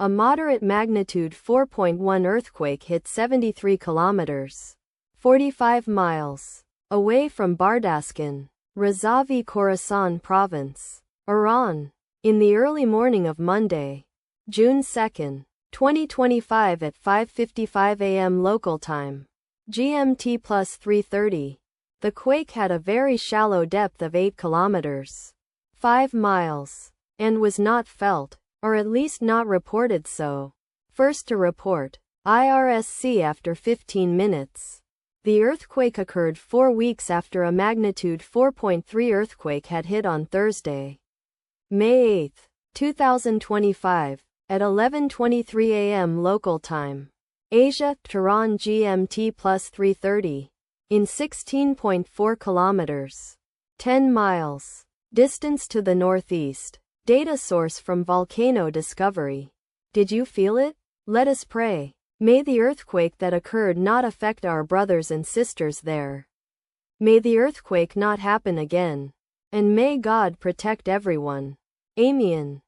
A moderate magnitude 4.1 earthquake hit 73 kilometers, 45 miles, away from Bardaskan, Razavi, Khorasan province, Iran, in the early morning of Monday, June 2, 2025 at 5:55 a.m. local time, GMT plus 3:30. The quake had a very shallow depth of 8 kilometers, 5 miles, and was not felt, or at least not reported so. First to report, IRSC after 15 minutes. The earthquake occurred 4 weeks after a magnitude 4.3 earthquake had hit on Thursday, May 8, 2025, at 11:23 a.m. local time, Asia, Tehran GMT plus 3:30, in 16.4 kilometers, 10 miles, distance to the northeast. Data source from Volcano Discovery. Did you feel it? Let us pray. May the earthquake that occurred not affect our brothers and sisters there. May the earthquake not happen again. And may God protect everyone. Amen.